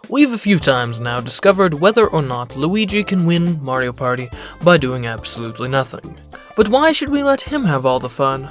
We've a few times now discovered whether or not Luigi can win Mario Party by doing absolutely nothing. But why should we let him have all the fun?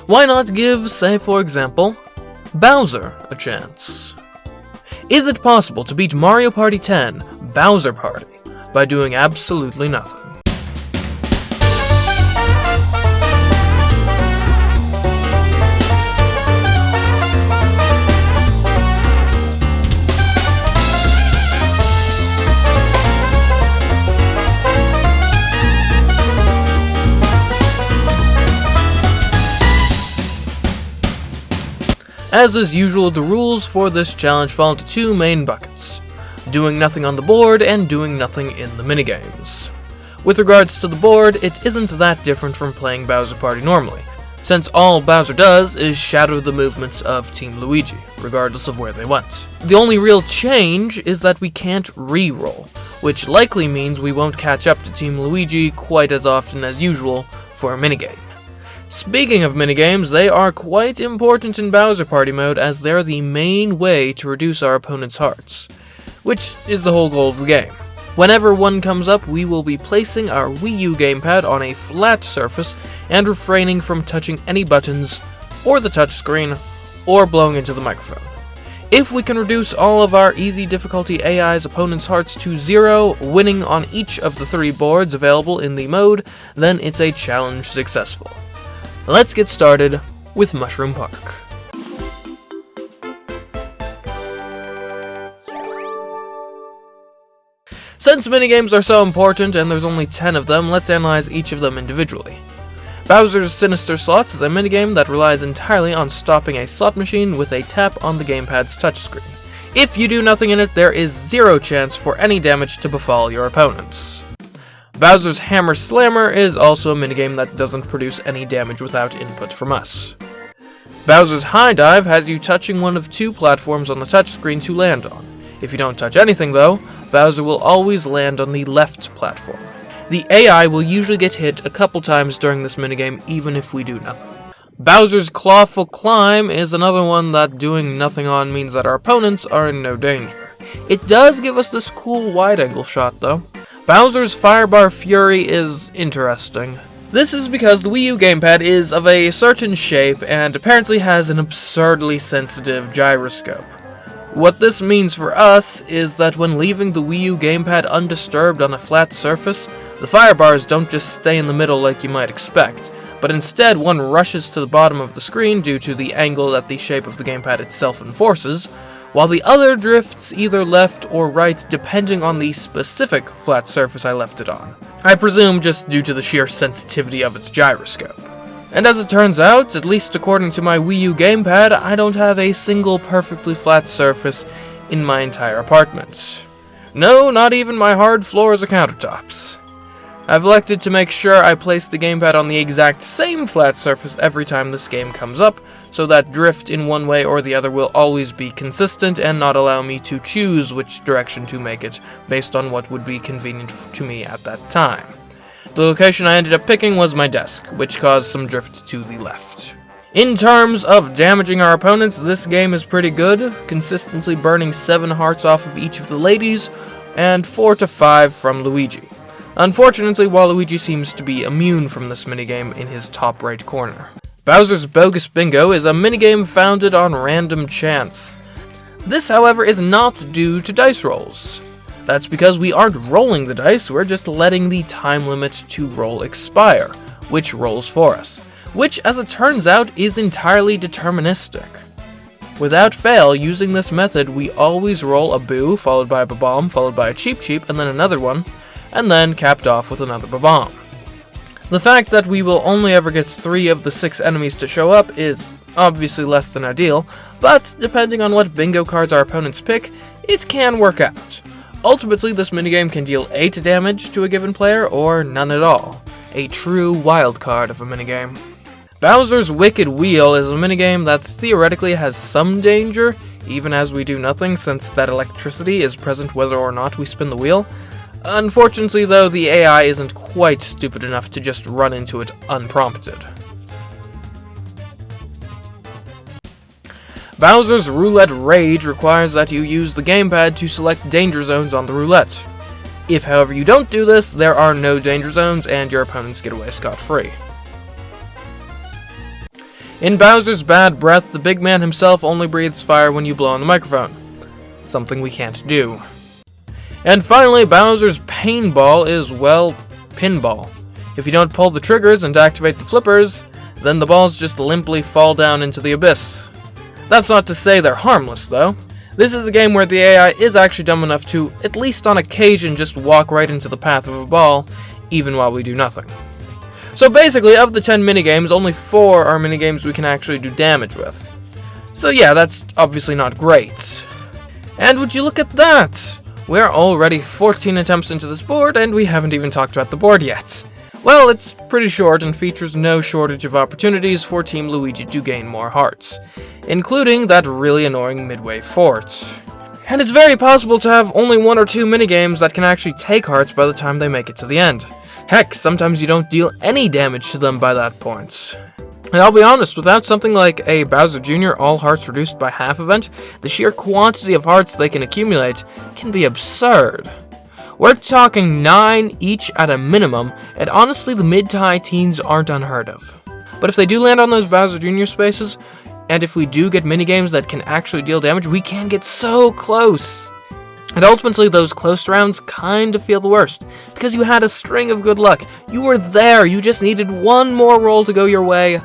Why not give, say for example, Bowser a chance? Is it possible to beat Mario Party 10 Bowser Party by doing absolutely nothing? As is usual, the rules for this challenge fall into two main buckets: doing nothing on the board and doing nothing in the minigames. With regards to the board, it isn't that different from playing Bowser Party normally, since all Bowser does is shadow the movements of Team Luigi, regardless of where they went. The only real change is that we can't re-roll, which likely means we won't catch up to Team Luigi quite as often as usual for a minigame. Speaking of minigames, they are quite important in Bowser Party mode as they're the main way to reduce our opponent's hearts, which is the whole goal of the game. Whenever one comes up, we will be placing our Wii U gamepad on a flat surface and refraining from touching any buttons, or the touchscreen, or blowing into the microphone. If we can reduce all of our easy difficulty AI's opponent's hearts to 0, winning on each of the 3 boards available in the mode, then it's a challenge successful. Let's get started with Mushroom Park. Since minigames are so important and there's only 10 of them, let's analyze each of them individually. Bowser's Sinister Slots is a minigame that relies entirely on stopping a slot machine with a tap on the gamepad's touchscreen. If you do nothing in it, there is 0 chance for any damage to befall your opponents. Bowser's Hammer Slammer is also a minigame that doesn't produce any damage without input from us. Bowser's High Dive has you touching one of 2 platforms on the touchscreen to land on. If you don't touch anything though, Bowser will always land on the left platform. The AI will usually get hit a couple times during this minigame even if we do nothing. Bowser's Clawful Climb is another one that doing nothing on means that our opponents are in no danger. It does give us this cool wide-angle shot though. Bowser's Firebar Fury is interesting. This is because the Wii U gamepad is of a certain shape and apparently has an absurdly sensitive gyroscope. What this means for us is that when leaving the Wii U gamepad undisturbed on a flat surface, the firebars don't just stay in the middle like you might expect, but instead one rushes to the bottom of the screen due to the angle that the shape of the gamepad itself enforces, while the other drifts either left or right depending on the specific flat surface I left it on. I presume just due to the sheer sensitivity of its gyroscope. And as it turns out, at least according to my Wii U gamepad, I don't have a single perfectly flat surface in my entire apartment. No, not even my hard floors or countertops. I've elected to make sure I place the gamepad on the exact same flat surface every time this game comes up, so that drift in one way or the other will always be consistent and not allow me to choose which direction to make it based on what would be convenient to me at that time. The location I ended up picking was my desk, which caused some drift to the left. In terms of damaging our opponents, this game is pretty good, consistently burning 7 hearts off of each of the ladies, and 4 to 5 from Luigi. Unfortunately, Waluigi seems to be immune from this minigame in his top right corner. Bowser's Bogus Bingo is a minigame founded on random chance. This, however, is not due to dice rolls. That's because we aren't rolling the dice, we're just letting the time limit to roll expire, which rolls for us, which, as it turns out, is entirely deterministic. Without fail, using this method, we always roll a boo, followed by a ba-bomb, followed by a cheep-cheep, and then another one, and then capped off with another ba-bomb. The fact that we will only ever get 3 of the 6 enemies to show up is obviously less than ideal, but depending on what bingo cards our opponents pick, it can work out. Ultimately, this minigame can deal 8 damage to a given player, or none at all. A true wild card of a minigame. Bowser's Wicked Wheel is a minigame that theoretically has some danger, even as we do nothing, since that electricity is present whether or not we spin the wheel. Unfortunately, though, the AI isn't quite stupid enough to just run into it unprompted. Bowser's Roulette Rage requires that you use the gamepad to select danger zones on the roulette. If, however, you don't do this, there are no danger zones and your opponents get away scot-free. In Bowser's Bad Breath, the big man himself only breathes fire when you blow on the microphone. Something we can't do. And finally, Bowser's Painball is, well, pinball. If you don't pull the triggers and activate the flippers, then the balls just limply fall down into the abyss. That's not to say they're harmless, though. This is a game where the AI is actually dumb enough to, at least on occasion, just walk right into the path of a ball, even while we do nothing. So basically, of the 10 minigames, only 4 are minigames we can actually do damage with. So yeah, that's obviously not great. And would you look at that? We're already 14 attempts into this board, and we haven't even talked about the board yet. Well, it's pretty short and features no shortage of opportunities for Team Luigi to gain more hearts, including that really annoying midway fort. And it's very possible to have only 1 or 2 minigames that can actually take hearts by the time they make it to the end. Heck, sometimes you don't deal any damage to them by that point. And I'll be honest, without something like a Bowser Jr. all hearts reduced by half event, the sheer quantity of hearts they can accumulate can be absurd. We're talking 9 each at a minimum, and honestly the mid to high teens aren't unheard of. But if they do land on those Bowser Jr. spaces, and if we do get minigames that can actually deal damage, we can get so close. And ultimately, those close rounds kind of feel the worst, because you had a string of good luck. You were there, you just needed one more roll to go your way,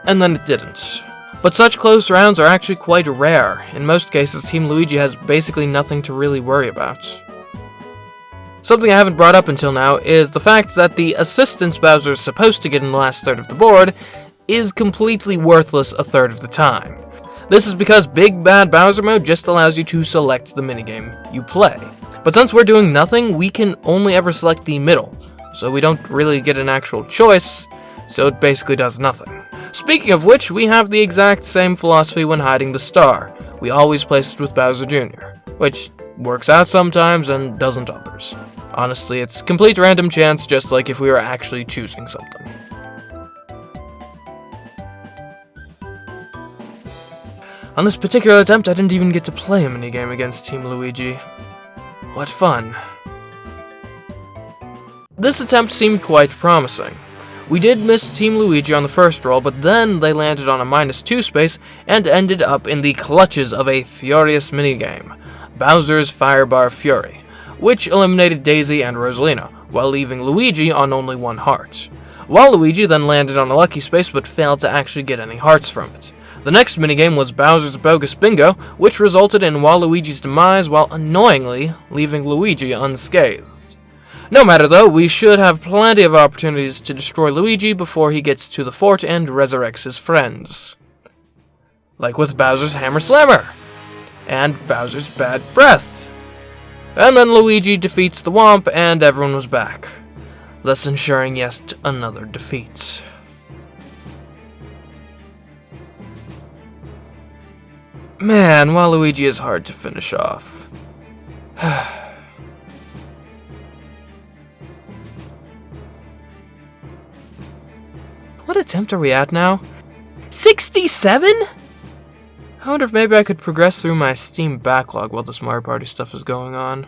and then it didn't. But such close rounds are actually quite rare. In most cases, Team Luigi has basically nothing to really worry about. Something I haven't brought up until now is the fact that the assistance Bowser is supposed to get in the last third of the board is completely worthless a third of the time. This is because Big Bad Bowser Mode just allows you to select the minigame you play. But since we're doing nothing, we can only ever select the middle, so we don't really get an actual choice, so it basically does nothing. Speaking of which, we have the exact same philosophy when hiding the star. We always place it with Bowser Jr., which works out sometimes and doesn't others. Honestly, it's complete random chance, just like if we were actually choosing something. On this particular attempt, I didn't even get to play a minigame against Team Luigi. What fun. This attempt seemed quite promising. We did miss Team Luigi on the first roll, but then they landed on a -2 space and ended up in the clutches of a furious minigame, Bowser's Firebar Fury, which eliminated Daisy and Rosalina, while leaving Luigi on only 1 heart. Waluigi then landed on a lucky space but failed to actually get any hearts from it. The next minigame was Bowser's Bogus Bingo, which resulted in Waluigi's demise while annoyingly leaving Luigi unscathed. No matter though, we should have plenty of opportunities to destroy Luigi before he gets to the fort and resurrects his friends. Like with Bowser's Hammer Slammer, and Bowser's Bad Breath. And then Luigi defeats the Womp and everyone was back, thus ensuring yet another defeat. Man, Waluigi is hard to finish off. What attempt are we at now? 67? I wonder if maybe I could progress through my Steam backlog while this Mario Party stuff is going on.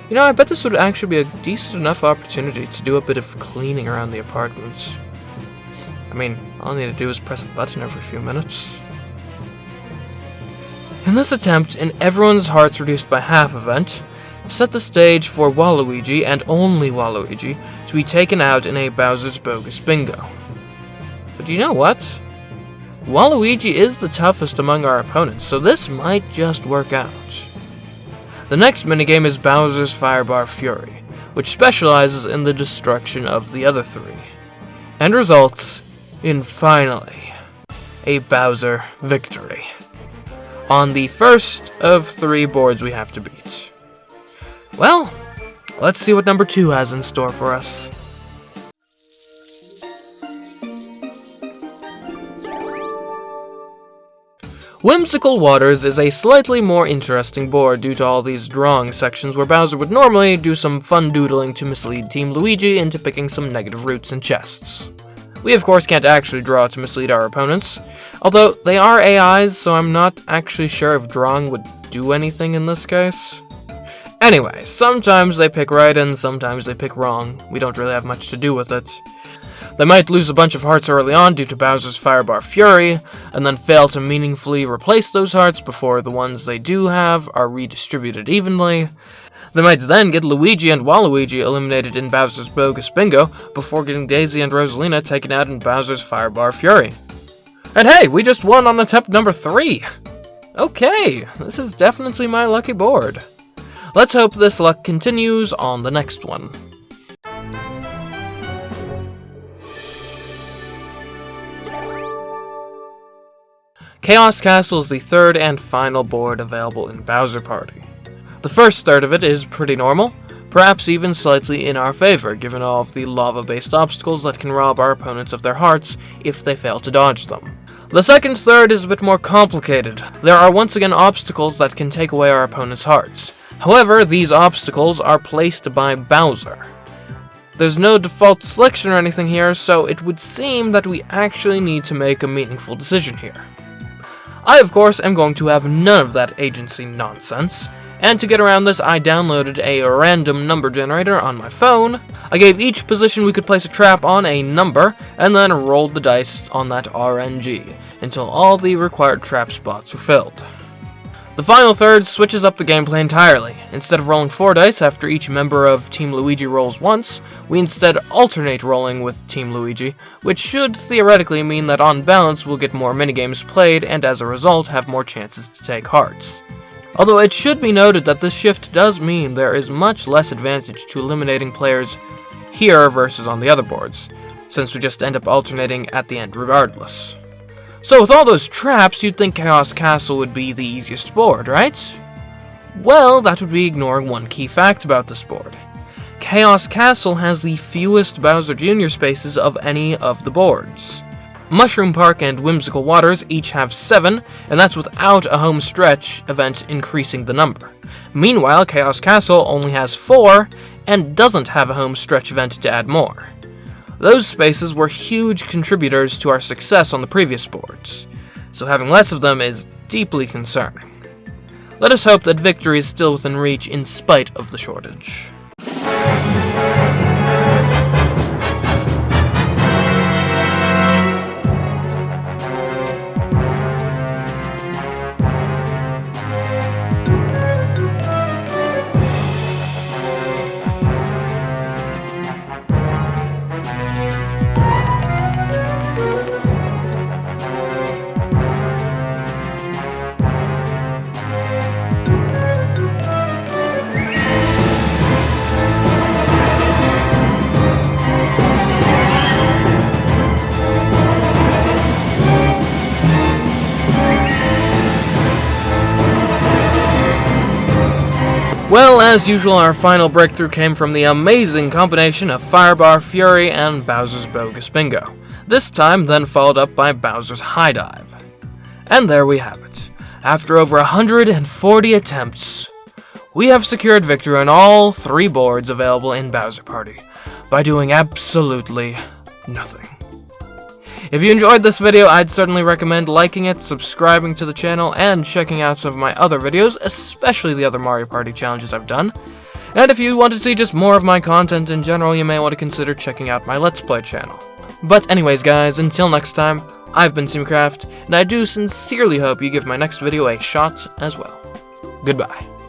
You know, I bet this would actually be a decent enough opportunity to do a bit of cleaning around the apartment. I mean, all I need to do is press a button every few minutes. In this attempt, in everyone's hearts reduced by half event, set the stage for Waluigi, and only Waluigi, to be taken out in a Bowser's Bogus Bingo. But you know what? Waluigi is the toughest among our opponents, so this might just work out. The next minigame is Bowser's Firebar Fury, which specializes in the destruction of the other 3, and results in, finally, a Bowser victory on the first of 3 boards we have to beat. Well, let's see what number 2 has in store for us. Whimsical Waters is a slightly more interesting board due to all these drawing sections where Bowser would normally do some fun doodling to mislead Team Luigi into picking some negative routes and chests. We of course can't actually draw to mislead our opponents, although they are AIs, so I'm not actually sure if drawing would do anything in this case. Anyway, sometimes they pick right and sometimes they pick wrong. We don't really have much to do with it. They might lose a bunch of hearts early on due to Bowser's Firebar Fury, and then fail to meaningfully replace those hearts before the ones they do have are redistributed evenly. They might then get Luigi and Waluigi eliminated in Bowser's Bogus Bingo before getting Daisy and Rosalina taken out in Bowser's Firebar Fury. And hey, we just won on attempt number 3! Okay, this is definitely my lucky board. Let's hope this luck continues on the next one. Chaos Castle is the third and final board available in Bowser Party. The first third of it is pretty normal, perhaps even slightly in our favor given all of the lava-based obstacles that can rob our opponents of their hearts if they fail to dodge them. The second third is a bit more complicated. There are once again obstacles that can take away our opponent's hearts. However, these obstacles are placed by Bowser. There's no default selection or anything here, so it would seem that we actually need to make a meaningful decision here. I, of course, am going to have none of that agency nonsense, and to get around this, I downloaded a random number generator on my phone. I gave each position we could place a trap on a number, and then rolled the dice on that RNG, until all the required trap spots were filled. The final third switches up the gameplay entirely. Instead of rolling 4 dice after each member of Team Luigi rolls once, we instead alternate rolling with Team Luigi, which should theoretically mean that on balance we'll get more minigames played and as a result have more chances to take hearts. Although it should be noted that this shift does mean there is much less advantage to eliminating players here versus on the other boards, since we just end up alternating at the end regardless. So with all those traps, you'd think Chaos Castle would be the easiest board, right? Well, that would be ignoring one key fact about this board. Chaos Castle has the fewest Bowser Jr. spaces of any of the boards. Mushroom Park and Whimsical Waters each have 7, and that's without a home stretch event increasing the number. Meanwhile, Chaos Castle only has 4, and doesn't have a home stretch event to add more. Those spaces were huge contributors to our success on the previous boards, so having less of them is deeply concerning. Let us hope that victory is still within reach in spite of the shortage. Well, as usual, our final breakthrough came from the amazing combination of Firebar Fury and Bowser's Bogus Bingo. This time, then followed up by Bowser's High Dive. And there we have it. After over 140 attempts, we have secured victory on all 3 boards available in Bowser Party by doing absolutely nothing. If you enjoyed this video, I'd certainly recommend liking it, subscribing to the channel, and checking out some of my other videos, especially the other Mario Party challenges I've done. And if you want to see just more of my content in general, you may want to consider checking out my Let's Play channel. But anyways guys, until next time, I've been CMeeCraft, and I do sincerely hope you give my next video a shot as well. Goodbye.